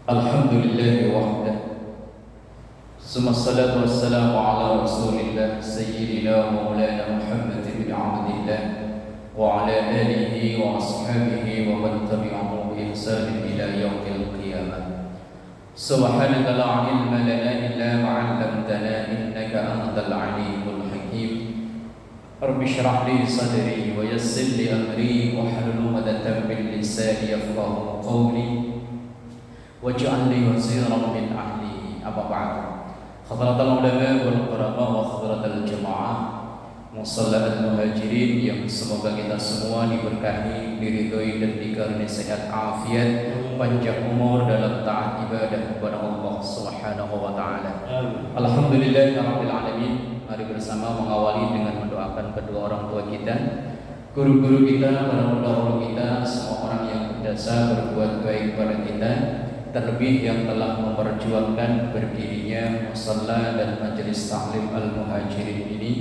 Alhamdulillah wahda. Summa salatu wassalamu ala rasulillah Sayyidina Maulana Muhammad bin Abdillah wa ala alihi wa ashabihi wa man tabi'ahum bi ihsan ila yaumil qiyamah. Subhanaka la ilma lana illa ma 'allamtana innaka antal alimul hakim. Rabbi shrah li sadri wa yassir li amri wa hlul 'uqdatam min lisani yafqahu qawli waj'al li waziran min ahli. Amma ba'd. Hadratul ulama wal qurama wa hadratul jamaah musalla al-muhajirin yang semoga kita semua diberkahi, diridhoi dan dikaruniai sehat afiat, panjang umur dalam taat ibadah kepada Allah Subhanahu wa taala. Alhamdulillahirabbil alamin. Mari bersama mengawali dengan mendoakan kedua orang tua kita, guru-guru kita, para pendahulu kita, semua orang yang berjasa berbuat baik kepada kita, terlebih yang telah memperjuangkan berdirinya musalla dan majelis taklim al-muhajirin ini.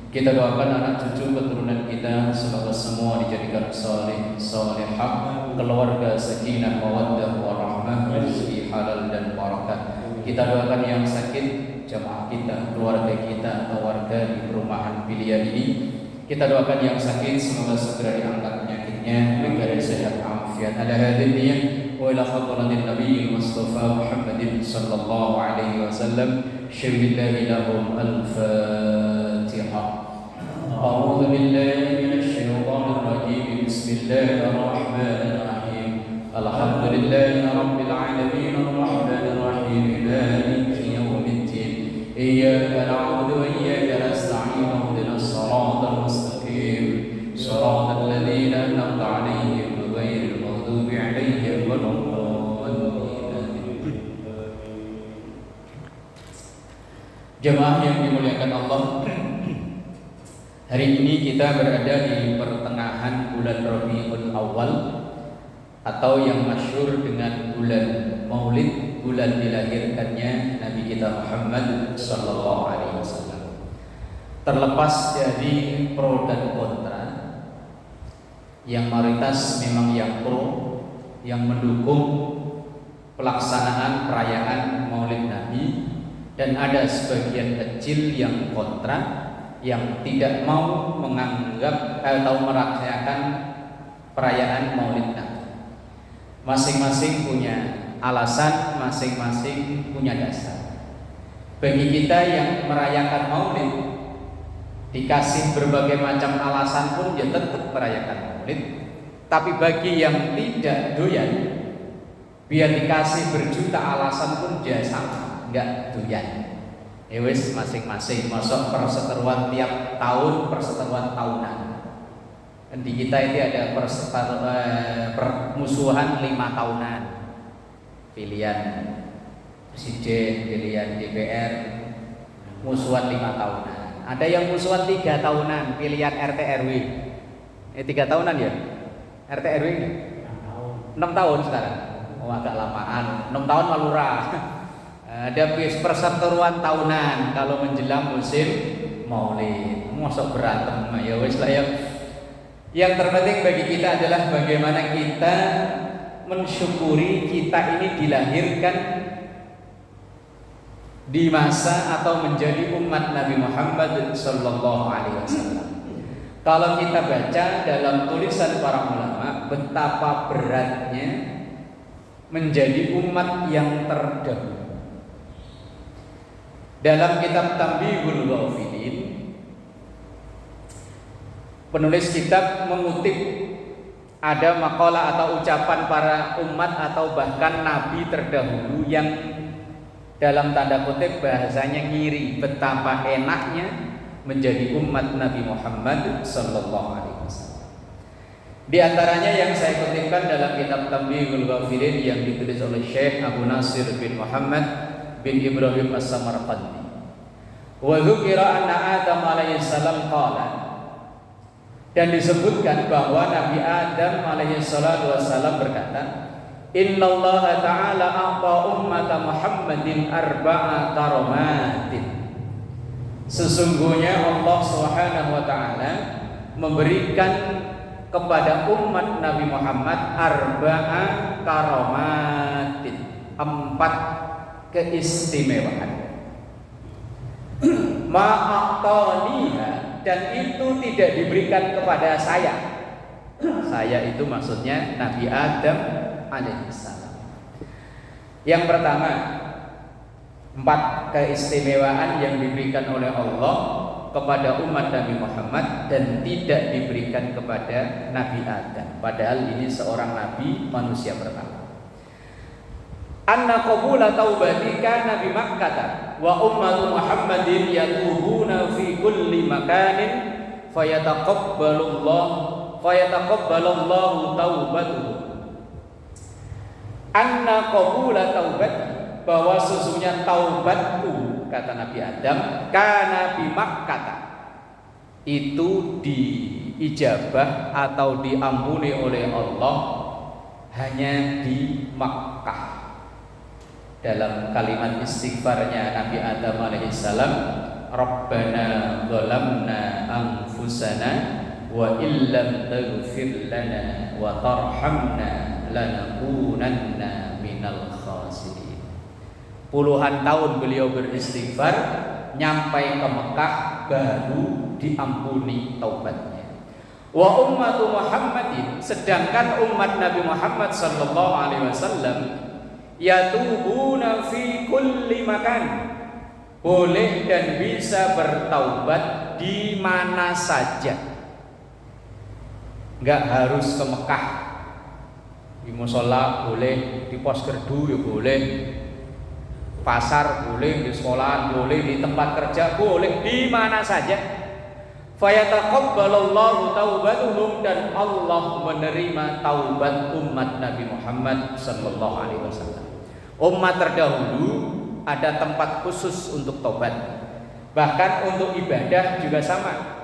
Kita doakan anak cucu keturunan kita semoga semua dijadikan saleh, salehah, keluarga sakinah, mawaddah, warahmah, rezeki halal dan barakah. Kita doakan yang sakit, jamaah kita, keluarga kita atau warga di perumahan pilihan ini. Kita doakan yang sakit semoga segera diangkat penyakitnya, diberi sehat afiat. Ala hadhihi wa ila hadratin Nabi Mustafa Muhammadin sallallahu alaihi wasallam. Syirbillahi lahum al-Fatihah. A'udzu billahi minasy syaithanir rajim. Bismillahirrahmanirrahim. Alhamdulillahi rabbil alamin arrahmanir rahim maliki yaumiddin. Iyyaka na'budu wa iyyaka nasta'in. Ihdinas siratal mustaqim. Siratal ladzina an'amta 'alaihim ghairil maghdubi 'alaihim waladdallin. Jemaah yang dimuliakan Allah, hari ini kita berada di pertengahan bulan Rabiul Awal atau yang masyhur dengan bulan Maulid, bulan dilahirkannya Nabi kita Muhammad sallallahu alaihi wasallam. Terlepas dari pro dan kontra, yang mayoritas memang yang pro, yang mendukung pelaksanaan perayaan Maulid Nabi, dan ada sebagian kecil yang kontra, yang tidak mau menganggap atau merayakan perayaan Maulid Nabi. Masing-masing punya alasan, masing-masing punya dasar. Bagi kita yang merayakan Maulid, dikasih berbagai macam alasan pun dia tetap merayakan Maulid. Tapi bagi yang tidak doyan, biar dikasih berjuta alasan pun dia sama, enggak doyan. Wis masing-masing, masuk perseteruan tiap tahun, perseteruan tahunan. Di kita ini ada permusuhan 5 tahunan, pilihan presiden, pilihan DPR, musuhan 5 tahunan. Ada yang musuhan 3 tahunan, pilihan RT RW. 3 tahunan ya? RT RW 6 tahun sekarang. Oh agak lamaan, 6 tahun malurah. Ada perseteruan tahunan kalau menjelang musim Maulid. Mosok berantem, ya wis lah ya. Yang terpenting bagi kita adalah bagaimana kita mensyukuri kita ini dilahirkan di masa atau menjadi umat Nabi Muhammad sallallahu alaihi wasallam. Kalau kita baca dalam tulisan para ulama betapa beratnya menjadi umat yang terdahulu. Dalam kitab Tanbihul Ghafilin, penulis kitab mengutip ada makalah atau ucapan para umat atau bahkan nabi terdahulu yang dalam tanda kutip bahasanya ngiri betapa enaknya menjadi umat Nabi Muhammad sallallahu alaihi wasallam. Di antaranya yang saya kutipkan dalam kitab Tanbihul Ghafilin yang ditulis oleh Syekh Abu Nasir bin Muhammad bin Ibrahim As-Samarqandi. Wa dzukira anna Adam alaihi salam qala, dan disebutkan bahwa Nabi Adam alaihi salatu wasallam berkata, innallaha ta'ala a'ta ummata Muhammadin arba'a karomatin. Sesungguhnya Allah Subhanahu wa taala memberikan kepada umat Nabi Muhammad arba'a karomatin, 4 keistimewaan. Ma'ataniha, dan itu tidak diberikan kepada saya. Saya itu maksudnya Nabi Adam alaihissalam. Yang pertama, 4 keistimewaan yang diberikan oleh Allah kepada umat Nabi Muhammad dan tidak diberikan kepada Nabi Adam. Padahal ini seorang nabi manusia pertama. Anna qabula taubatika Nabi Makkah wa ummatu Muhammadin yatubuna fi kulli makanin fayataqabbalullahu taubatuhum. Anna qabula taubati, bahwa sesungguhnya taubatku, kata Nabi Adam, kana bi Makkah, itu diijabah atau diampuni oleh Allah hanya di Makkah. Dalam kalimat istighfarnya Nabi Adam alaihissalam, Rabbana zalamna anfusana wa illam taghfir lana wa tarhamna lanakunanna minal khasirin. Puluhan tahun beliau beristighfar, nyampai ke Mekah baru diampuni taubatnya. Wa ummatu Muhammadin, sedangkan umat Nabi Muhammad sallallahu alaihi wasallam, yatubuna fi kulli makan, boleh dan bisa bertaubat di mana saja. Enggak harus ke Mekah. Di musola boleh, di pos gerdu ya boleh, pasar boleh, di sekolah boleh, di tempat kerja boleh, di mana saja. Fayataqabbalallahu taubatuhum, dan Allah menerima taubat umat Nabi Muhammad sallallahu alaihi wasallam. Umat terdahulu ada tempat khusus untuk taubat. Bahkan untuk ibadah juga sama.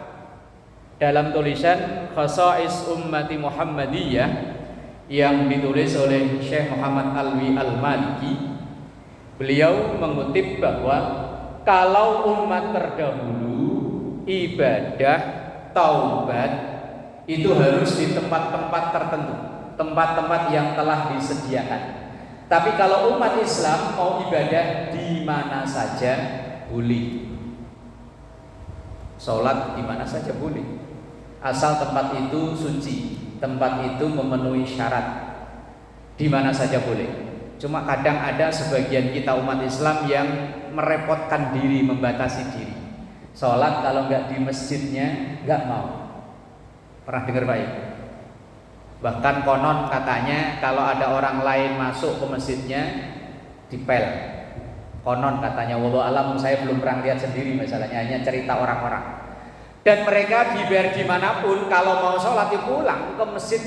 Dalam tulisan Khasa'is Ummati Muhammadiyah yang ditulis oleh Syekh Muhammad Alwi Al-Maliki, beliau mengutip bahwa kalau umat terdahulu ibadah taubat itu harus di tempat-tempat tertentu, tempat-tempat yang telah disediakan. Tapi kalau umat Islam mau ibadah di mana saja boleh. Sholat di mana saja boleh, asal tempat itu suci, tempat itu memenuhi syarat, di mana saja boleh. Cuma kadang ada sebagian kita umat Islam yang merepotkan diri, membatasi diri. Sholat kalau nggak di masjidnya nggak mau. Pernah dengar Pak? Bahkan konon katanya kalau ada orang lain masuk ke masjidnya dipel. Konon katanya, wallahu alam, saya belum pernah lihat sendiri masalahnya, hanya cerita orang-orang. Dan mereka dibiar dimanapun, kalau mau sholat itu pulang ke masjid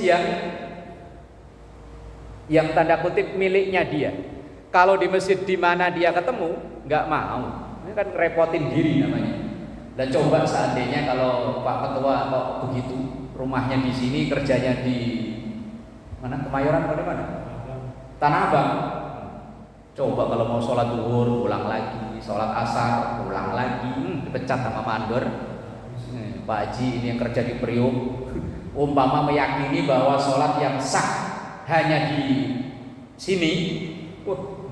yang tanda kutip miliknya dia. Kalau di masjid di mana dia ketemu nggak mau. Ini kan repotin diri namanya. Dan coba seandainya kalau Pak Ketua kok begitu, rumahnya di sini, kerjanya di mana? Kemayoran atau di mana? Tanah Abang. Coba kalau mau sholat zuhur pulang lagi, sholat asar pulang lagi, dipecat sama mandor. Pak Haji ini yang kerja di Priok, umpama meyakini bahwa sholat yang sah hanya di sini,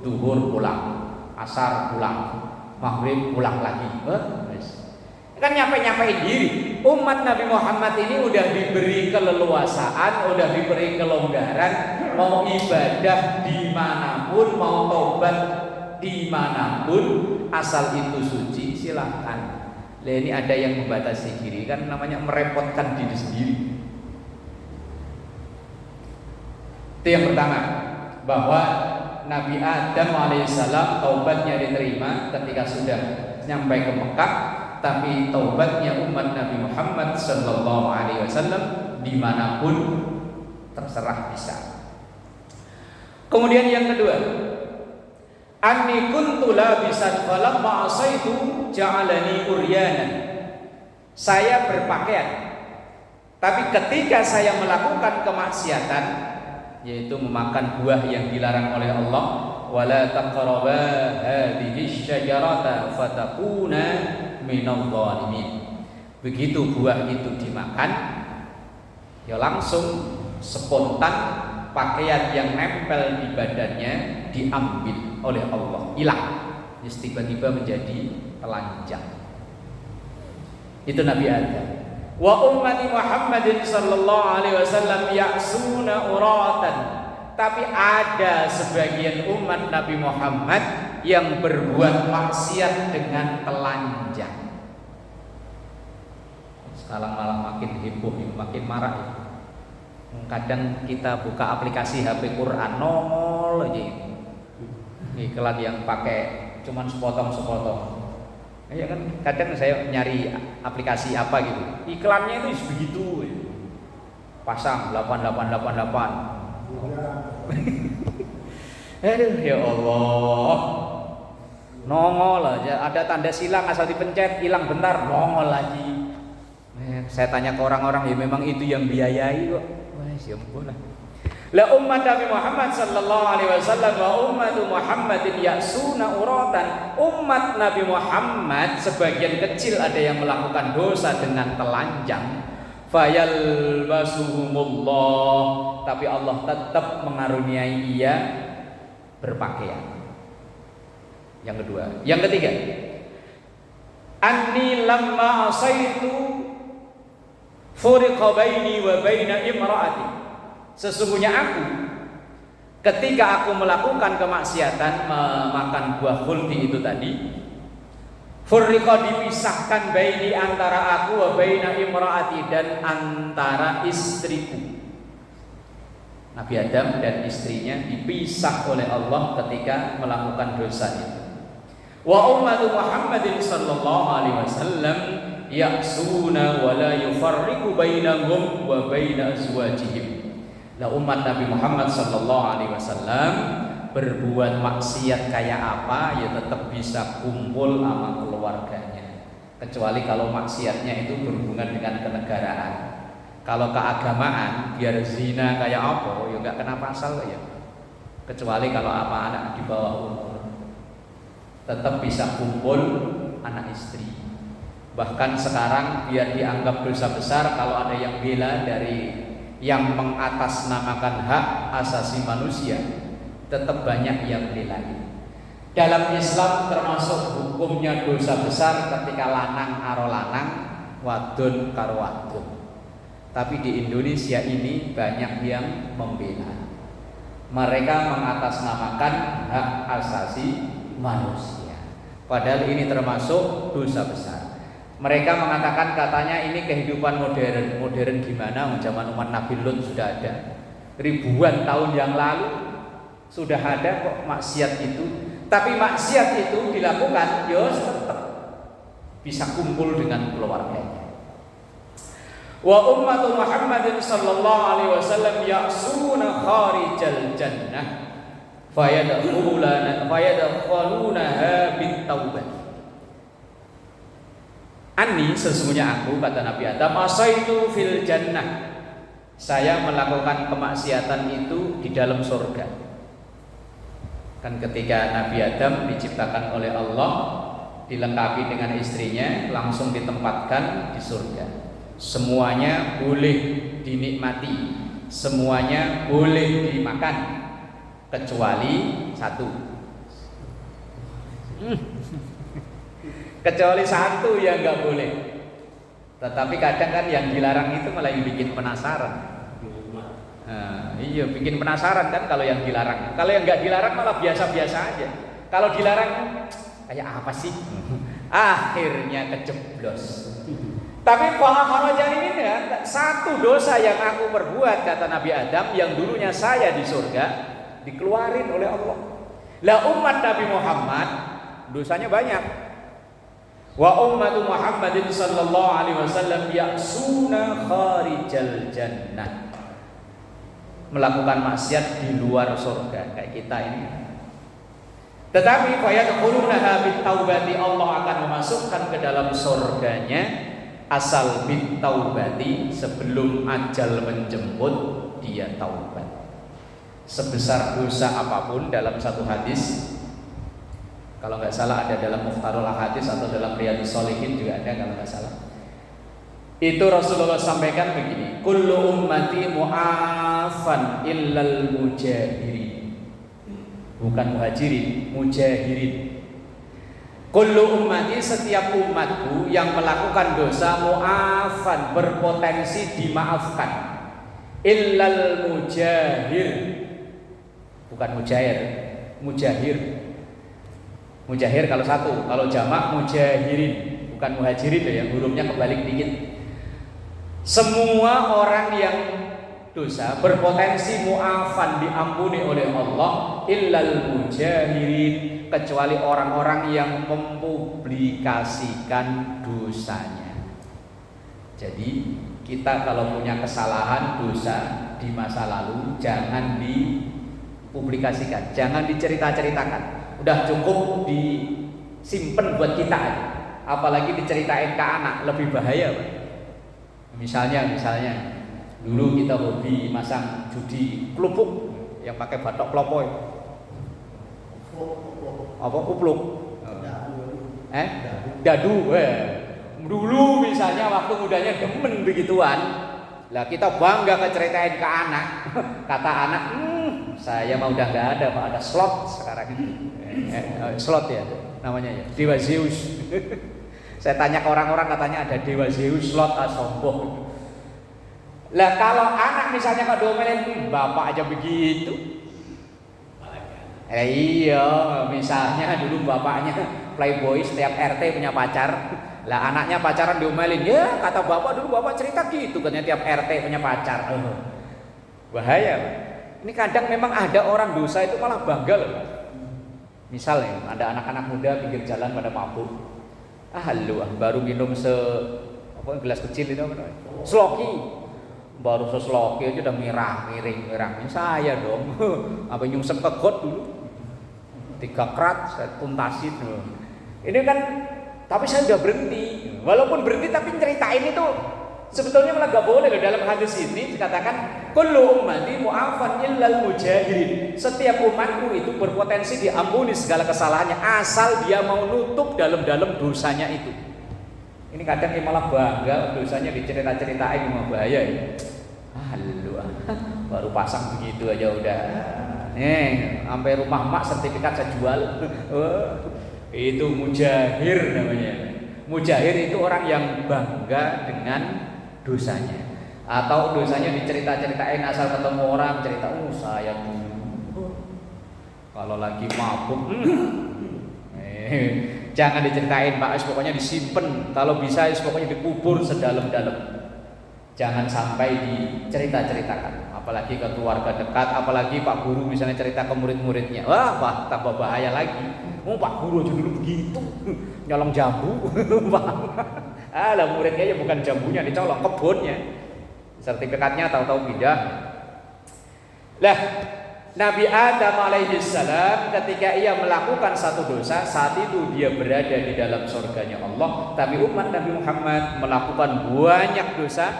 zuhur pulang, asar pulang, maghrib pulang lagi. Kan nyampe-nyampein diri. Umat Nabi Muhammad ini udah diberi keleluasaan, udah diberi kelonggaran, mau ibadah dimanapun, mau tobat dimanapun, asal itu suci silahkan. Lah ini ada yang membatasi diri, kan namanya merepotkan diri sendiri. Itu yang pertama, bahwa Nabi Adam alaihissalam taubatnya diterima ketika sudah nyampe ke Mekah. Tapi taubatnya umat Nabi Muhammad sallallahu alaihi wasallam dimanapun terserah bisa. Kemudian yang kedua, anni kuntu labisan falamma asaitu ja'alani uryanan. Saya berpakaian, tapi ketika saya melakukan kemaksiatan, yaitu memakan buah yang dilarang oleh Allah, wala taqraba hadhihi syajarata fatakuna minal zalimin. Begitu buah itu dimakan, ya langsung spontan pakaian yang nempel di badannya diambil oleh Allah, hilang, terus tiba-tiba menjadi telanjang. Itu Nabi Adam. Wa ummati Muhammadin sallallahu alaihi wasallam ya'suna uratan. Tapi ada sebagian umat Nabi Muhammad yang berbuat maksiat dengan telanjang. Sekarang malah makin heboh, makin marah. Kadang kita buka aplikasi HP Quran nongol aja iklan yang pakai cuman sepotong-sepotong. Ya kan, kadang saya nyari aplikasi apa gitu, iklannya itu begitu, pasang 8888. Aduh ya Allah, nongol aja, ada tanda silang asal dipencet hilang bentar, nongol lagi. Saya tanya ke orang-orang, ya memang itu yang biayai kok. Wah, siampun lah. La umat Nabi Muhammad sallallahu alaihi wasallam wa ummatu Muhammadin ya'suna uratan. Umat Nabi Muhammad sebagian kecil ada yang melakukan dosa dengan telanjang. Fayalbasuhumullah, tapi Allah tetap mengaruniai ia berpakaian. Yang kedua, yang ketiga, anni lamma asaitu furiqa baini wa baina imraati. Sesungguhnya aku ketika aku melakukan kemaksiatan memakan buah khuldi itu tadi, furiqa dipisahkan baini antara aku wa baina imraati dan antara istriku. Nabi Adam dan istrinya dipisah oleh Allah ketika melakukan dosa itu. Wa ummatu Muhammadin sallallahu alaihi wasallam ya'suna wa la yufarriqu bainahum wa baina azwajihim. Lah umat Nabi Muhammad sallallahu alaihi wasallam berbuat maksiat kayak apa ya tetap bisa kumpul sama keluarganya, kecuali kalau maksiatnya itu berhubungan dengan kenegaraan. Kalau keagamaan biar zina kayak apa ya enggak kena pasal ya, kecuali kalau apa anak di bawah umur tetap bisa kumpul anak istri. Bahkan sekarang biar dianggap dosa besar kalau ada yang bela dari yang mengatasnamakan hak asasi manusia, tetap banyak yang belain. Dalam Islam termasuk hukumnya dosa besar ketika lanang karo lanang, wadon karo wadon. Tapi di Indonesia ini banyak yang membela. Mereka mengatasnamakan hak asasi manusia, padahal ini termasuk dosa besar. Mereka mengatakan katanya ini kehidupan modern gimana? Zaman umat Nabi Lut sudah ada, ribuan tahun yang lalu sudah ada kok maksiat itu. Tapi maksiat itu dilakukan, ya tetap bisa kumpul dengan keluarganya. Wa ummatu Muhammadin sallallahu alaihi wasallam ya'suna kharijal jannah fayadkhulunaha bit-taubah. Ani sesungguhnya aku, kata Nabi Adam, asaitu fil jannah, saya melakukan kemaksiatan itu di dalam surga. Kan ketika Nabi Adam diciptakan oleh Allah, dilengkapi dengan istrinya, langsung ditempatkan di surga. Semuanya boleh dinikmati, semuanya boleh dimakan, kecuali satu. Kecuali satu yang nggak boleh. Tetapi kadang kan yang dilarang itu malah yang bikin penasaran. Iya, bikin penasaran kan kalau yang dilarang. Kalau yang nggak dilarang malah biasa-biasa aja. Kalau dilarang kayak apa sih? Akhirnya kejeblos. Tapi kharajan ini kan satu dosa yang aku perbuat, kata Nabi Adam, yang dulunya saya di surga, dikeluarin oleh Allah. Lah umat Nabi Muhammad dosanya banyak. Wa ummatu Muhammadin sallallahu alaihi wasallam ya'suna kharijal jannah, melakukan maksiat di luar surga kayak kita ini. Tetapi fayadkhulunaha bit-taubati, Allah akan memasukkan ke dalam surganya asal bit-taubati, sebelum ajal menjemput dia taubat. Sebesar dosa apapun, dalam satu hadis, kalau nggak salah ada dalam Mukhtarul Ahadits atau dalam Riyadhus Shalihin juga ada kalau nggak salah, itu Rasulullah sampaikan begini, kullu ummati mu'afan illal mujahirin. Bukan muhajirin, mujahirin. Kullu ummati, setiap umatku yang melakukan dosa mu'afan, berpotensi dimaafkan. Illal mujahir. Bukan mujahir, mujahir. Mujahir kalau satu, kalau jamak mujahirin, bukan muhajirin ya, hurufnya kebalik dikit. Semua orang yang dosa berpotensi mu'afan, diampuni oleh Allah, illal mujahirin, kecuali orang-orang yang mempublikasikan dosanya. Jadi kita kalau punya kesalahan dosa di masa lalu jangan dipublikasikan, jangan dicerita-ceritakan. Udah cukup disimpan buat kita aja. Apalagi diceritain ke anak, lebih bahaya, Pak. Misalnya dulu kita hobi masang judi kelupuk yang pakai batok klopoy. Apa kupluk? Dadu. Dulu misalnya waktu mudanya demen begituan. Lah kita bangga ceritain ke anak. Kata anak, saya mah udah nggak ada, Pak, ada slot sekarang ini. Slot ya namanya ya, Dewa Zeus. Saya tanya ke orang-orang katanya ada Dewa Zeus slot, sombong. Lah kalau anak misalnya kalau diomelin, bapak aja begitu. Iya, misalnya dulu bapaknya playboy, setiap RT punya pacar. Lah anaknya pacaran diomelin, ya kata bapak dulu, bapak cerita gitu katanya tiap RT punya pacar. Bahaya. Ini kadang memang ada orang dosa itu malah bangga loh. Misalnya ada anak-anak muda pinggir jalan pada mabuk. Lu baru minum gelas kecil itu apa namanya? Sloki. Baru sesloki aja udah miring. Saya dong. Apa nyungsep ke got dulu. 3 krat saya tuntasin. Ini kan, tapi saya udah berhenti. Walaupun berhenti tapi ceritain itu sebetulnya malah gak boleh loh. Dalam hadis ini dikatakan kullu ummati mu'afan illal mujahirin. Setiap umatku itu berpotensi diampuni segala kesalahannya asal dia mau nutup dalam-dalam dosanya itu. Ini kadang malah bangga dosanya dicerita-ceritain, malah bahaya ya. Lu baru pasang begitu aja udah. Sampai rumah mak sertifikat saya jual. Itu mujahir namanya. Mujahir itu orang yang bangga dengan dosanya, atau dosanya dicerita-ceritain asal ketemu orang cerita, saya dulu kalau lagi mabuk. Jangan diceritain, Pak, pokoknya disimpan. Kalau bisa pokoknya dikubur sedalam-dalam. Jangan sampai dicerita-ceritakan, apalagi ke keluarga dekat, apalagi Pak Guru misalnya cerita ke murid-muridnya. Wah, tambah bahaya lagi. Pak Guru aja dulu begitu, nyolong jambu. Lah muridnya ya bukan jambunya dicolong, kebunnya. Sertifikatnya tahu-tahu pindah. Lah Nabi Adam alaihissalam ketika ia melakukan satu dosa, saat itu dia berada di dalam surganya Allah. Tapi umat Nabi Muhammad melakukan banyak dosa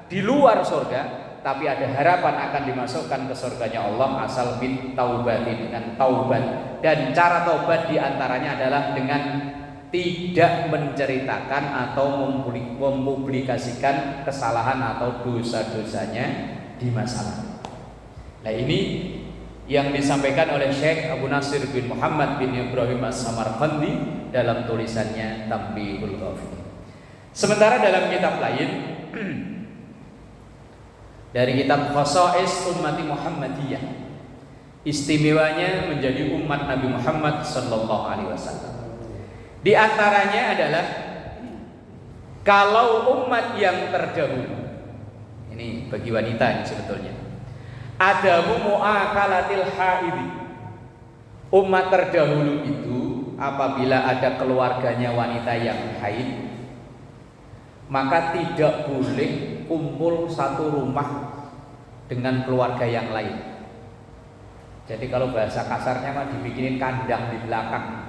di luar surga, tapi ada harapan akan dimasukkan ke surganya Allah asal bin taubati, dengan taubat. Dan cara taubat diantaranya adalah dengan tidak menceritakan atau mempublikasikan kesalahan atau dosa-dosanya di masa lalu. Nah ini yang disampaikan oleh Syekh Abu Nasir bin Muhammad bin Ibrahim As-Samarqandi dalam tulisannya Tanbihul Ghafilin. Sementara dalam kitab lain dari kitab Khosais Ummati Muhammadiyah, istimewanya menjadi umat Nabi Muhammad sallallahu alaihi wasallam. Di antaranya adalah kalau umat yang terdahulu, ini bagi wanita ini sebetulnya, adamu mu'akalatil haidi. Umat terdahulu itu apabila ada keluarganya wanita yang haid, maka tidak boleh kumpul satu rumah dengan keluarga yang lain. Jadi kalau bahasa kasarnya mah dibikinin kandang di belakang.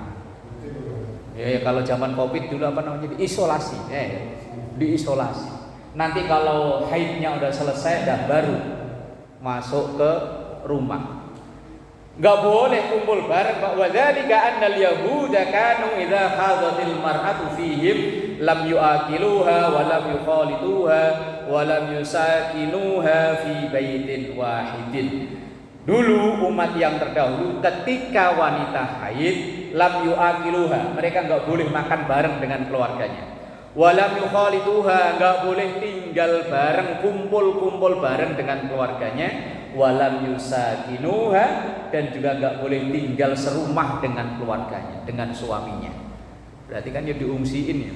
Ya kalau zaman Covid dulu apa namanya, diisolasi. Diisolasi. Nanti kalau haidnya udah selesai dah baru masuk ke rumah. Enggak boleh kumpul bareng. Wa dzalika annal yahuda kanu idza hadatil mar'atu fihim lam yu'akiluha wa lam yukhalituha wa lam yusakinuha fi baitin wahidin. Dulu umat yang terdahulu ketika wanita haid lam yu'akiluha, mereka enggak boleh makan bareng dengan keluarganya. Wa lam yukhalituha, enggak boleh tinggal bareng, kumpul-kumpul bareng dengan keluarganya. Wa lam yusakinuha, dan juga enggak boleh tinggal serumah dengan keluarganya, dengan suaminya. Berarti kan ya diungsiin ya.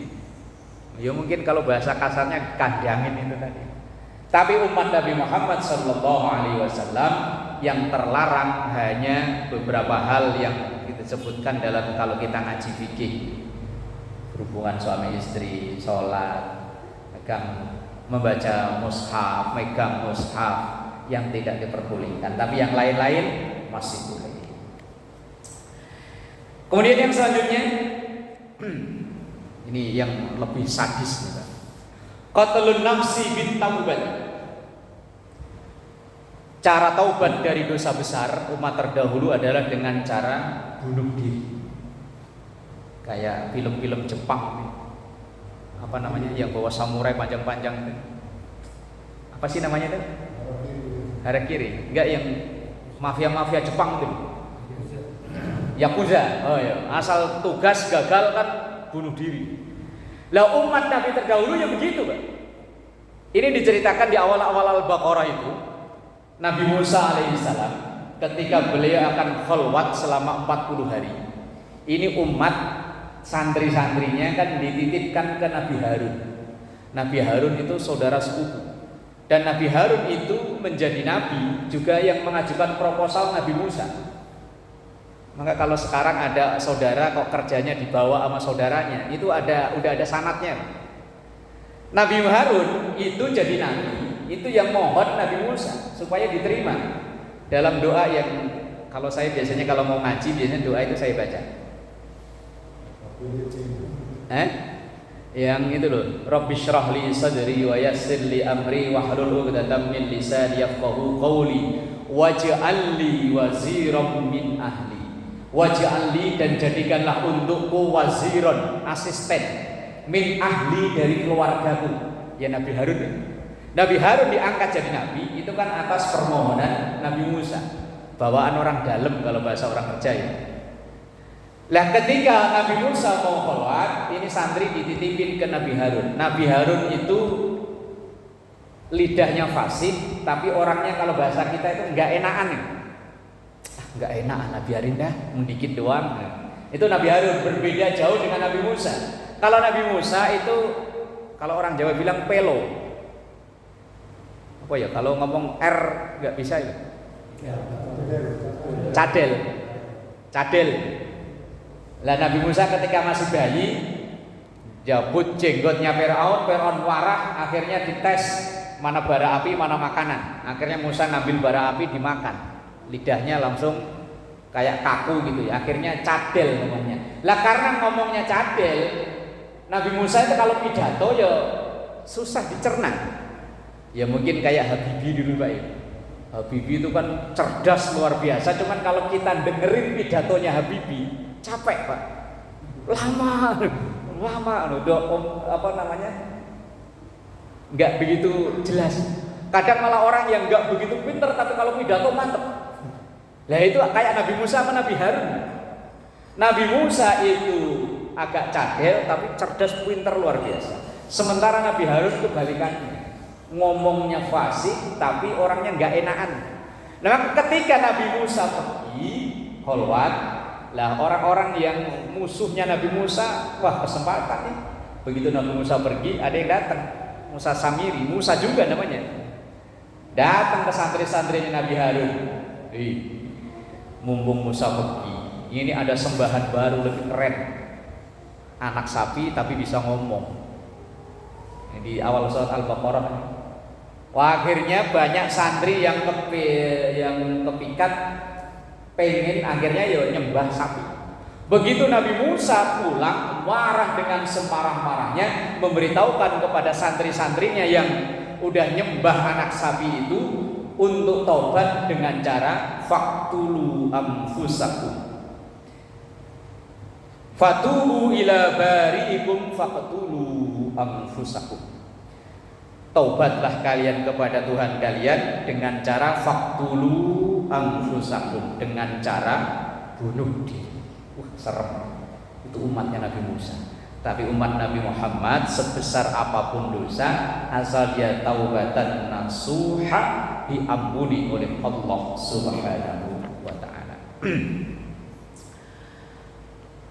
Ya mungkin kalau bahasa kasarnya kandangin itu tadi. Tapi umat Nabi Muhammad sallallahu alaihi wasallam yang terlarang hanya beberapa hal yang disebutkan dalam kalau kita ngaji fikih. Hubungan suami istri, sholat, membaca mushaf, megang mushaf yang tidak diperbolehkan. Tapi yang lain-lain masih boleh. Kemudian yang selanjutnya ini yang lebih sadis nih, qatlun nafsi bin taubat. Cara taubat dari dosa besar umat terdahulu adalah dengan cara bunuh diri. Kayak film-film Jepang nih. Apa namanya yang bawa samurai panjang-panjang itu? Apa sih namanya itu? Harakiri. Enggak, yang mafia-mafia Jepang itu. Yakuza. Oh ya, asal tugas gagal kan bunuh diri. Lah umat Nabi terdahulu ya begitu, Pak. Ini diceritakan di awal-awal Al-Baqarah itu. Nabi Musa alaihissalam ketika beliau akan khalwat selama 40 hari. Ini umat santri-santrinya kan dititipkan ke Nabi Harun. Nabi Harun itu saudara sepupu. Dan Nabi Harun itu menjadi nabi juga yang mengajukan proposal Nabi Musa. Maka kalau sekarang ada saudara kok kerjanya dibawa sama saudaranya, itu udah ada sanadnya. Nabi Harun itu jadi nabi. Itu yang mohon Nabi Musa supaya diterima dalam doa yang kalau saya biasanya kalau mau ngaji biasanya doa itu saya baca. Yang itu loh, Rabbi shrah li sadri wa yassir li amri wahlul 'uqdatam min lisani yafqahu qawli waj'al li waziran min ahli. Waj'al li, dan jadikanlah untukku waziran, asisten, min ahli, dari keluargaku. Ya Nabi Harun ya. Nabi Harun diangkat jadi nabi itu kan atas permohonan Nabi Musa, bawaan orang dalam kalau bahasa orang kerja ya. Lah ketika Nabi Musa mau khalwat, ini santri dititipin ke Nabi Harun. Nabi Harun itu lidahnya fasih, tapi orangnya kalau bahasa kita itu enggak enakan ya. Enggak enak, Nabi Harun dah dikit doang. Itu Nabi Harun berbeda jauh dengan Nabi Musa. Kalau Nabi Musa itu kalau orang Jawa bilang pelo. Apa ya, kalau ngomong R nggak bisa ya? Cadel. Lah Nabi Musa ketika masih bayi jabut jenggotnya Fir'aun marah, akhirnya dites mana bara api mana makanan. Akhirnya Musa ngambil bara api dimakan, lidahnya langsung kayak kaku gitu ya. Akhirnya cadel ngomongnya. Lah karena ngomongnya cadel, Nabi Musa itu kalau pidato ya susah dicerna. Ya mungkin kayak Habibie dulu Pak ya. Habibie itu kan cerdas luar biasa. Cuman kalau kita dengerin pidatonya Habibie capek Pak. Lama apa namanya? Enggak begitu jelas. Kadang malah orang yang enggak begitu pinter tapi kalau pidato mantep. Lah itu kayak Nabi Musa sama Nabi Harun. Nabi Musa itu agak cadel tapi cerdas pinter luar biasa. Sementara Nabi Harun itu balikannya. Ngomongnya fasih tapi orangnya nggak enakan. Nah ketika Nabi Musa pergi khalwat, lah orang-orang yang musuhnya Nabi Musa, wah kesempatan nih. Begitu Nabi Musa pergi, ada yang datang, Musa Samiri, Musa juga namanya, datang ke santri-santrinya Nabi Harun. Mumpung Musa pergi, ini ada sembahan baru lebih keren, anak sapi tapi bisa ngomong. Di awal surat Al-Baqarah. Wah, akhirnya banyak santri yang kepikat pengen akhirnya ya nyembah sapi. Begitu Nabi Musa pulang marah dengan semarah-marahnya, memberitahukan kepada santri-santrinya yang udah nyembah anak sapi itu untuk taubat dengan cara faqtulu anfusakum. Fatubu ila bari'ikum faqtulu anfusakum. Taubatlah kalian kepada Tuhan kalian dengan cara faqtulu anfusakum, dengan cara bunuh diri. Serem. Itu umatnya Nabi Musa. Tapi umat Nabi Muhammad sebesar apapun dosa, asal dia taubatan nasuha, diampuni oleh Allah Subhanahu wa ta'ala.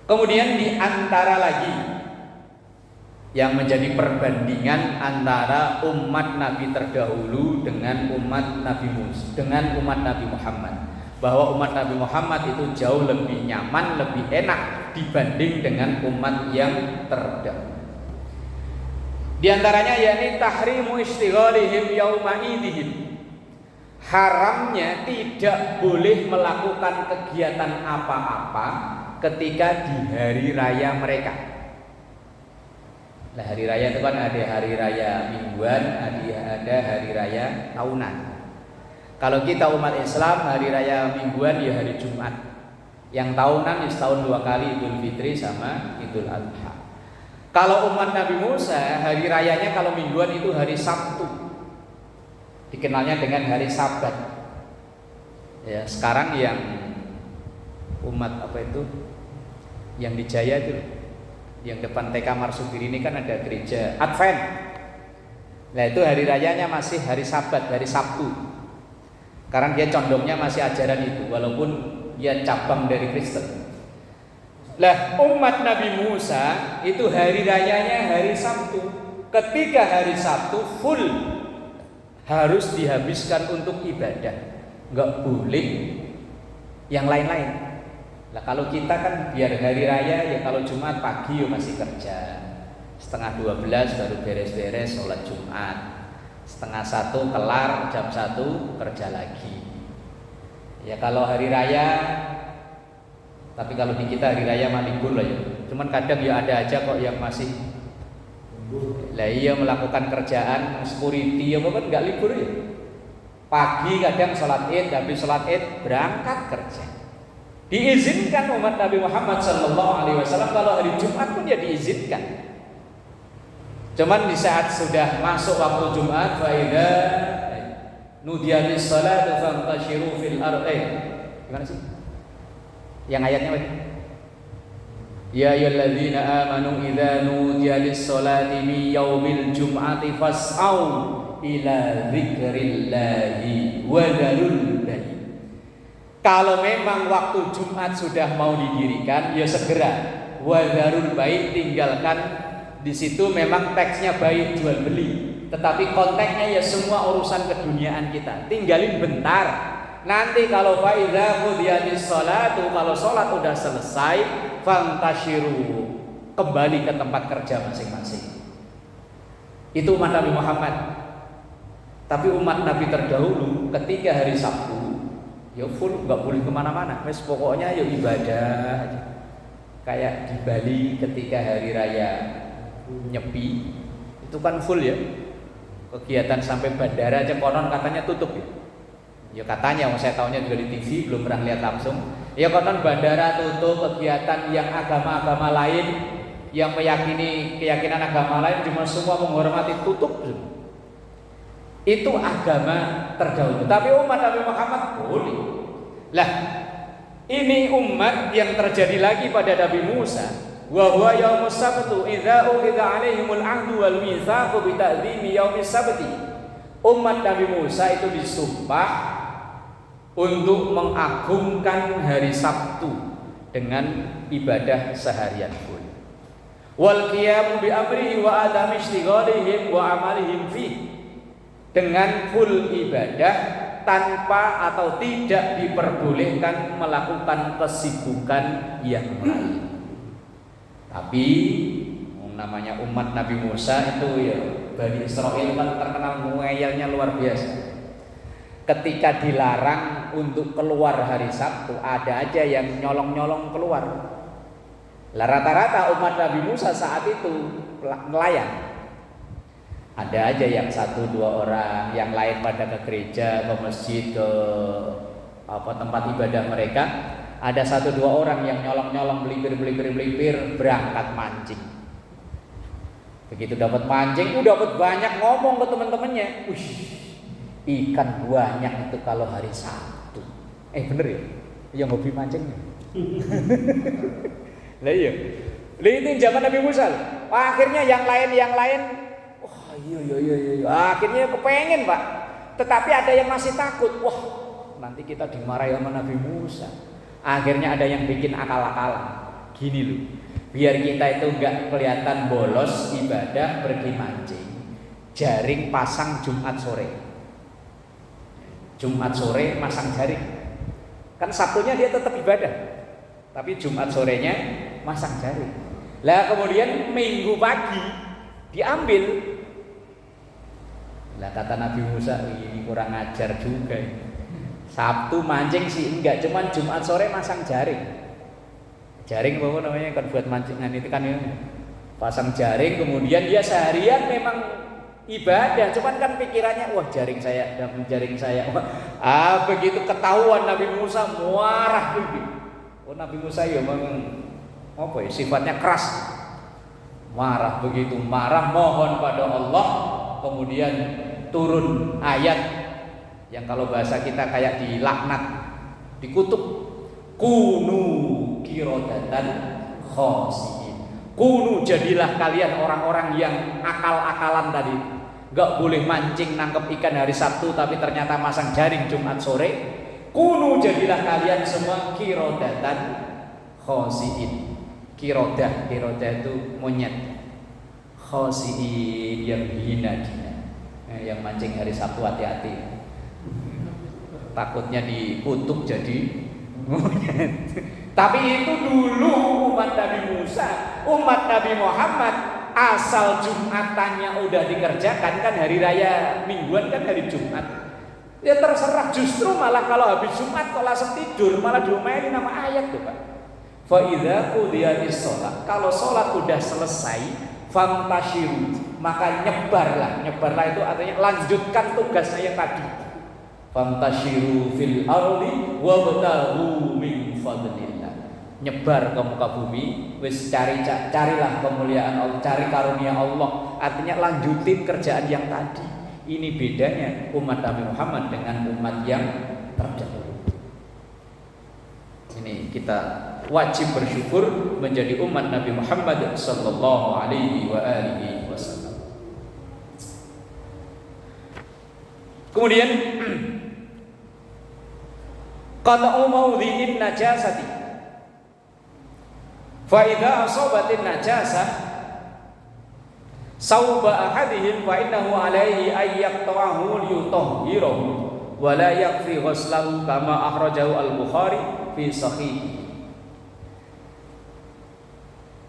Kemudian di antara lagi yang menjadi perbandingan antara umat Nabi terdahulu dengan umat Nabi Musa, dengan umat Nabi Muhammad, bahwa umat Nabi Muhammad itu jauh lebih nyaman, lebih enak dibanding dengan umat yang terdahulu. Di antaranya yakni tahrimu istighalihim yauma idihim. Haramnya tidak boleh melakukan kegiatan apa-apa ketika di hari raya mereka. Nah, hari raya itu kan ada hari raya mingguan, ada hari raya tahunan. Kalau kita umat Islam, hari raya mingguan ya hari Jumat. Yang tahunan ya setahun 2 kali, Idul Fitri sama Idul Adha. Kalau umat Nabi Musa, hari rayanya kalau mingguan itu hari Sabtu. Dikenalnya dengan hari Sabat. Ya, sekarang yang umat apa itu? Yang di Jaya itu, yang depan TK Marsupir ini kan ada gereja Advent. Nah, itu hari rayanya masih hari Sabat, hari Sabtu. Karena dia condongnya masih ajaran itu, walaupun dia cabang dari Kristen. Lah, umat Nabi Musa itu hari rayanya hari Sabtu. Ketika hari Sabtu full harus dihabiskan untuk ibadah, nggak boleh yang lain-lain. Lah, kalau kita kan biar hari raya ya kalau Jumat pagi ya masih kerja, 11:30 baru beres-beres sholat Jumat, 12:30 kelar, jam 1 kerja lagi. Ya kalau hari raya, tapi kalau di kita hari raya mah libur lah ya. Cuman kadang ya ada aja kok yang masih lah iya melakukan kerjaan security ya kan nggak libur ya. Pagi kadang sholat Id, habis sholat Id berangkat kerja. Diizinkan umat Nabi Muhammad SAW kalau hari Jumat pun ya diizinkan. Cuman di saat sudah masuk waktu Jumat, fa idza nudiya lis-salati fantashiru fil ardi. Gimana sih? Yang ayatnya apa? Ya ayyuhalladzina amanu idza nudiya lis-salati min yaumil jum'ati fas'au ila dzikrillahi wa dzarul bay'. Kalau memang waktu Jumat sudah mau didirikan, ya segera wa dzarul bay', tinggalkan. Di situ memang teksnya baik jual beli, tetapi konteksnya ya semua urusan keduniaan kita. Tinggalin bentar. Nanti kalau fa idza qudiyatis sholatu, kalau sholat udah selesai, fantashiru, kembali ke tempat kerja masing-masing. Itu umat Nabi Muhammad. Tapi umat Nabi terdahulu ketika hari Sabtu ya full, nggak boleh kemana-mana. Wes pokoknya ya ibadah aja. Kayak di Bali ketika hari raya Nyepi itu kan full ya, kegiatan sampai bandara aja konon katanya tutup ya. Ya katanya, saya tahunya juga di TV, belum pernah lihat langsung. Ya konon bandara tutup, kegiatan yang agama-agama lain yang meyakini keyakinan agama lain cuma semua menghormati tutup. Itu agama terdahulu. Tapi umat Nabi Muhammad boleh. Lah, ini umat yang terjadi lagi pada Nabi Musa. Wa huwa yaumus sabtu idza ukhidha 'alaihimul 'ahdu wal mitsaqu bi ta'dzimi yaumis sabti. Umat Nabi Musa itu disumpah untuk mengagungkan hari Sabtu dengan ibadah seharian full. Wal qiyamu bi amrihi wa adami ishtighalihim wa amalihim fi. Dengan full ibadah tanpa atau tidak diperbolehkan melakukan kesibukan yang lain. Tapi namanya umat Nabi Musa itu ya Bani Israil kan terkenal ngeyelnya luar biasa. Ketika dilarang untuk keluar hari Sabtu, ada aja yang nyolong-nyolong keluar. Lah rata-rata umat Nabi Musa saat itu nelayan. Ada aja yang 1-2 orang, yang lain pada ke gereja, ke masjid, ke tempat ibadah mereka. ada 1-2 orang yang nyolong-nyolong, belibir berangkat mancing. Begitu dapat mancing, dapat banyak, ngomong ke teman-temannya, ikan banyak itu kalau hari Sabtu. Bener ya? Yang hobi mancingnya. Lah iya. Ini zaman Nabi Musa. Akhirnya yang lain, iya. Akhirnya kepengen, Pak. Tetapi ada yang masih takut. Wah, nanti kita dimarahi sama Nabi Musa. Akhirnya ada yang bikin akal-akalan. Gini loh, biar kita itu enggak kelihatan bolos ibadah pergi mancing, jaring pasang Jumat sore. Jumat sore masang jaring. Kan Sabtunya dia tetap ibadah, tapi Jumat sorenya masang jaring. Lah kemudian Minggu pagi diambil. Lah kata Nabi Musa, ini kurang ajar juga. Sabtu mancing sih enggak, cuman Jumat sore masang jaring. Jaring apa namanya kan buat mancingan itu kan ya. Pasang jaring, kemudian dia seharian memang ibadah, cuman kan pikirannya wah jaring saya. Begitu ketahuan Nabi Musa marah gitu. Nabi Musa ya memang sifatnya keras. Marah, begitu marah mohon pada Allah, kemudian turun ayat yang kalau bahasa kita kayak dilaknat, dikutuk. Kunu kirodatan khosiin. Kunu, jadilah kalian orang-orang yang akal-akalan tadi. Gak boleh mancing nangkep ikan hari Sabtu tapi ternyata masang jaring Jumat sore. Kunu, jadilah kalian semua kirodatan khosiin. Kirodah itu monyet. Khosiin yang hina-hina. Yang mancing hari Sabtu hati-hati. Takutnya dikutuk jadi monyet. Tapi itu dulu umat Nabi Musa, umat Nabi Muhammad asal Jumatannya udah dikerjakan, kan hari raya mingguan kan hari Jumat. Ya terserah, justru malah kalau habis Jumat kok langsung tidur malah diomelin nama ayat tuh Pak. Fa idza qudiyatis shalah, kalau sholat udah selesai, fantashiru, maka nyebarlah. Nyebarlah itu artinya lanjutkan tugasnya yang tadi. Fantashiru fil ardi wabtaghu min fadlillah. Nyebar ke muka bumi, wis carilah kemuliaan Allah, cari karunia Allah. Artinya lanjutin kerjaan yang tadi. Ini bedanya umat Nabi Muhammad dengan umat yang terdahulu. Ini kita wajib bersyukur menjadi umat Nabi Muhammad sallallahu alaihi wasallam. Kemudian qata'u mawdhi'in najasati fa idza asabatin najasah sauba ahadihim fa innahu alaihi ay yaqta'ahu liyutahhirahu wa la yakfi ghuslahu kama akhrajahu al-Bukhari fi sahih.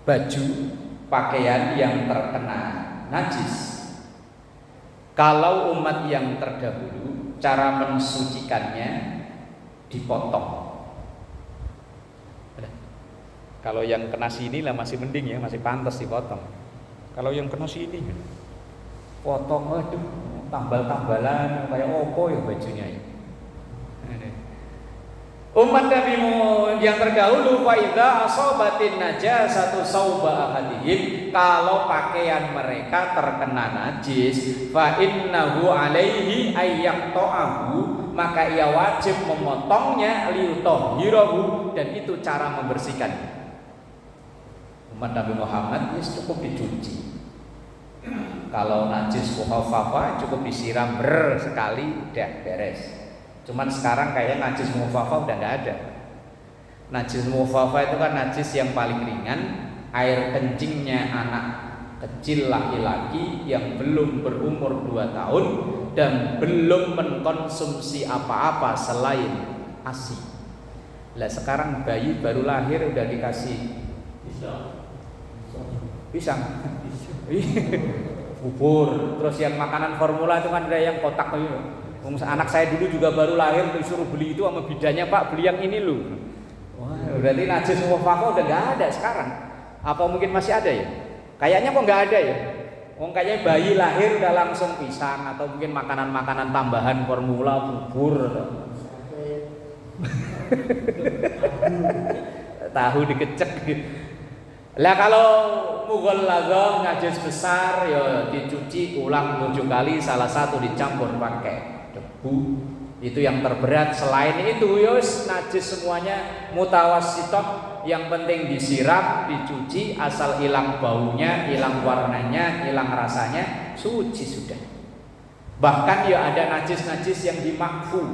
Baju pakaian yang terkena najis, kalau umat yang terdahulu cara mensucikannya dipotong. Kalau yang kena sini lah masih mending ya, masih pantas dipotong. Kalau yang kena sini potong, aduh, tambal-tambalan kayak opo ya bajunya ya. Umat Nabi yang terdahulu fa idza asabatin najasatu sauba ahadihim, kalau pakaian mereka terkena najis, fa innahu alaihi ayyaqta'ahu, maka ia wajib memotongnya liutahhirahu, dan itu cara membersihkan. Umat Nabi Muhammad cukup dicuci. Kalau najis mukhafafah cukup disiram sekali udah beres. Cuman sekarang kayaknya najis mukhafafah udah nggak ada. Najis mukhafafah itu kan najis yang paling ringan, air kencingnya anak kecil laki-laki yang belum berumur 2 tahun dan belum mengkonsumsi apa-apa selain ASI. Lah sekarang bayi baru lahir udah dikasih pisang. Bubur, terus yang makanan formula itu kan ada yang kotak itu. Anak saya dulu juga baru lahir disuruh beli itu sama bidannya, Pak beli yang ini loh. Wah, berarti najis mukhafafah udah nggak ada sekarang. Apa mungkin masih ada ya? Kayaknya kok nggak ada ya. Kayaknya bayi lahir udah langsung pisang atau mungkin makanan-makanan tambahan formula, bubur. tahu dikecek. Lah kalau mughalladhah najis besar ya dicuci ulang 7 kali, salah satu dicampur pakai debu. Itu yang terberat. Selain itu ya najis semuanya mutawassithah, yang penting disiram, dicuci, asal hilang baunya, hilang warnanya, hilang rasanya, suci sudah. Bahkan ya ada najis-najis yang dimakfu,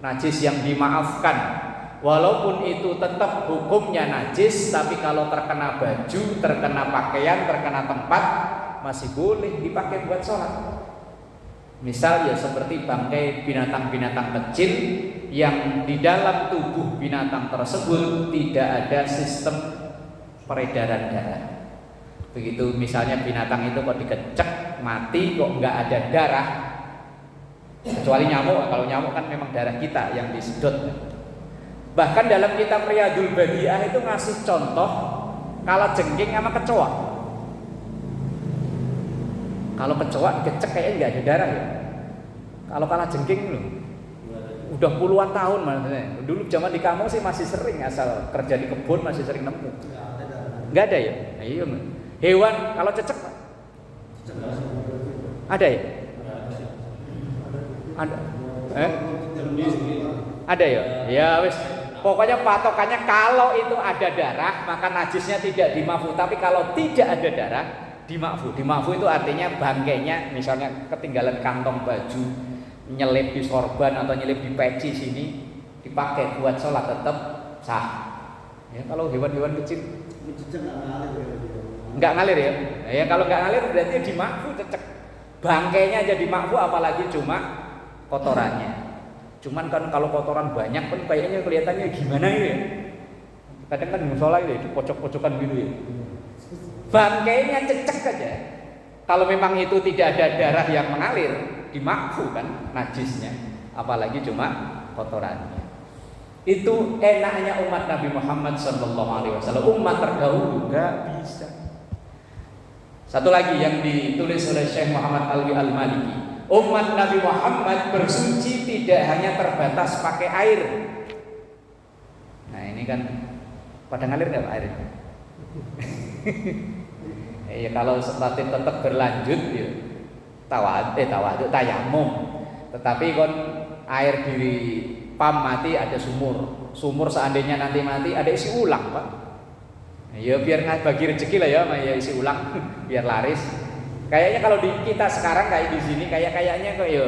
najis yang dimaafkan. Walaupun itu tetap hukumnya najis, tapi kalau terkena baju, terkena pakaian, terkena tempat, masih boleh dipakai buat sholat. Misal ya seperti bangkai binatang-binatang kecil yang di dalam tubuh binatang tersebut tidak ada sistem peredaran darah. Begitu misalnya binatang itu kok dikecek mati kok nggak ada darah, kecuali nyamuk. Kalau nyamuk kan memang darah kita yang disedot. Bahkan dalam kitab Riyadul Badi'ah itu ngasih contoh kalajengking sama kecoa. Kalau kecoa dikecek kayaknya nggak ada darah ya. Kalau kalajengking loh, udah puluhan tahun maksudnya. Dulu zaman di kampung sih masih sering, asal kerja di kebun masih sering nemu. Nggak ada ya? Nah, iya. Hewan kalau cecek ada ya? Ada. Ada ya? Ya wis. Pokoknya patokannya kalau itu ada darah maka najisnya tidak dimakfu. Tapi kalau tidak ada darah dimakfu. Dimakfu itu artinya bangkainya misalnya ketinggalan kantong baju, nyelip di sorban atau nyelip di peci sini, dipakai buat sholat tetap sah. Ya kalau hewan-hewan kecil nggak ngalir ya. Ya kalau nggak ngalir berarti dimakfu cecek. Bangkainya aja dimakfu apalagi cuma kotorannya. Cuman kan kalau kotoran banyak kan kayaknya kelihatannya gimana gitu ya. Kadang kan musola gitu ya, di pojok-pojokan gitu ya. Bangkainya cecek aja. Kalau memang itu tidak ada darah yang mengalir, dimakfu kan najisnya. Apalagi cuma kotorannya. Itu enaknya umat Nabi Muhammad SAW. Umat terdahulu gak bisa. Satu lagi yang ditulis oleh Syekh Muhammad Alwi Al-Maliki. Umat Nabi Muhammad bersuci tidak hanya terbatas pakai air. Nah ini kan pada ngalir nggak air? Ya kalau setelah tetap berlanjut ya tayamum. Tetapi kon air di pam mati ada sumur. Sumur seandainya nanti mati ada isi ulang pak. Ya biar bagi rezeki lah ya isi ulang biar laris. Kayaknya kalau di kita sekarang kayak di sini kayaknya kok yo.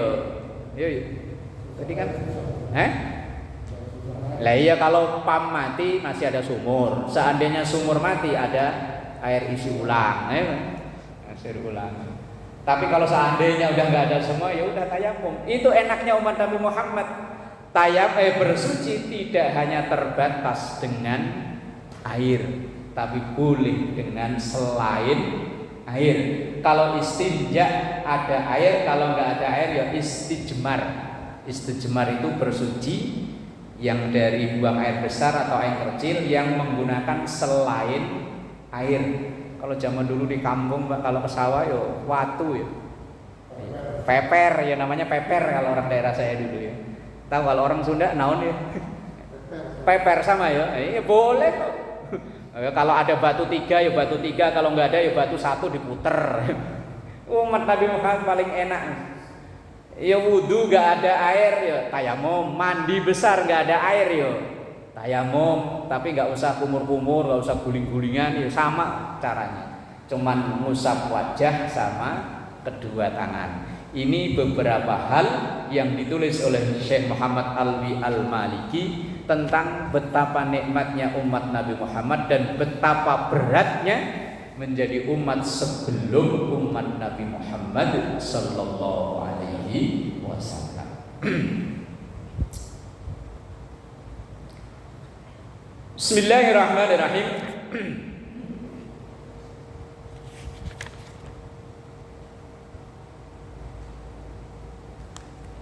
Tadi kan lah iya kalau pam mati masih ada sumur. Seandainya sumur mati ada air isi ulang. Air ulang. Tapi kalau seandainya udah nggak ada semua ya udah tayamum. Itu enaknya umat Nabi Muhammad. Bersuci tidak hanya terbatas dengan air, tapi boleh dengan selain air. Kalau istinja ada air, kalau nggak ada air ya istijmar. Istijmar itu bersuci yang dari buang air besar atau air kecil yang menggunakan selain air. Kalau zaman dulu di kampung kalau ke sawah ya watu ya. Peper ya namanya peper kalau orang daerah saya dulu ya. Tahu kalau orang Sunda naon ya? Peper sama ya. Boleh kok. Kalau ada batu 3 ya batu 3, kalau nggak ada ya batu 1 diputer. Umat Nabi Muhammad paling enak. Ya wudu nggak ada air ya tayamum, mandi besar nggak ada air ya tayamum, tapi nggak usah kumur-kumur, nggak usah guling-gulingan, ya sama caranya. Cuman ngusap wajah sama kedua tangan. Ini beberapa hal yang ditulis oleh Syekh Muhammad Alwi Al-Maliki tentang betapa nikmatnya umat Nabi Muhammad dan betapa beratnya menjadi umat sebelum umat Nabi Muhammad sallallahu alaihi wasallam. Bismillahirrahmanirrahim.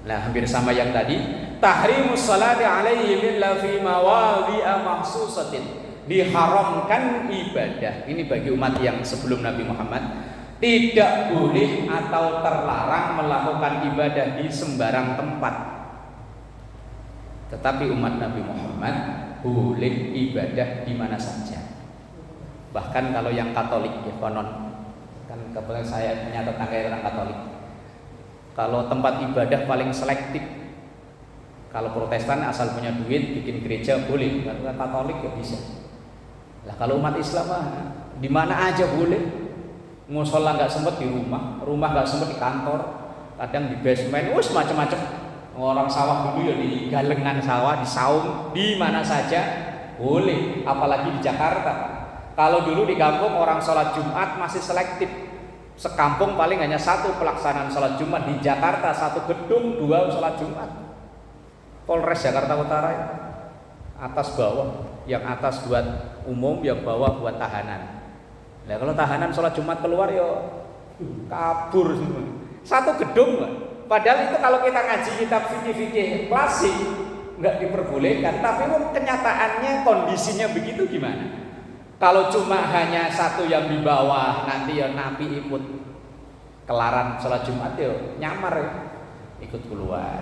Nah, hampir sama yang tadi. Tahrimus salati alaihi illa fi mawadhi'a mahsusatin. Diharamkan ibadah. Ini bagi umat yang sebelum Nabi Muhammad. Tidak boleh atau terlarang melakukan ibadah di sembarang tempat. Tetapi umat Nabi Muhammad boleh ibadah di mana saja. Bahkan kalau yang Katolik ya konon, kan kebetulan saya punya tetangga orang Katolik. Kalau tempat ibadah paling selektif. Kalau Protestan asal punya duit bikin gereja boleh, kalau Katolik ya bisa. Lah kalau umat Islam di mana aja boleh. Musola nggak sempet di rumah nggak sempet di kantor, kadang di basement, macam-macam. Orang sawah dulu ya di galengan sawah, di saung, di mana saja boleh. Apalagi di Jakarta. Kalau dulu di kampung orang sholat Jumat masih selektif. Sekampung paling hanya satu pelaksanaan sholat Jumat. Di Jakarta satu gedung 2 sholat Jumat. Polres Jakarta Utara ya. Atas bawah, yang atas buat umum, yang bawah buat tahanan. Nah kalau tahanan sholat Jumat keluar ya kabur semua. Satu gedung Pak. Padahal itu kalau kita ngaji kitab fikih klasik nggak diperbolehkan. Tapi kenyataannya kondisinya begitu gimana? Kalau cuma hanya satu yang di bawah, nanti ya napi ikut kelaran sholat Jumat ya nyamar ya, ikut keluar.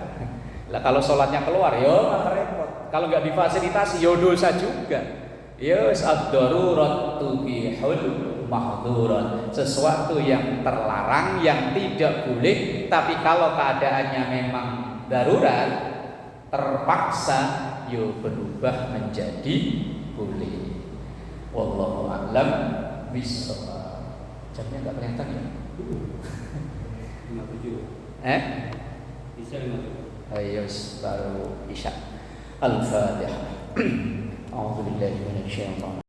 Lah kalau sholatnya keluar ya repot. Kalau nggak difasilitasi ya dosa juga. Ya ad-darurat tubihul mahdhurat. Sesuatu yang terlarang, yang tidak boleh, tapi kalau keadaannya memang darurat, terpaksa ya berubah menjadi boleh. Wallahu a'lam bishawab. Jamnya enggak kelihatan ya? 57. Bisa 57. Ayo baru Isya. Al-Fatihah. A'udzu billahi minasyaitonir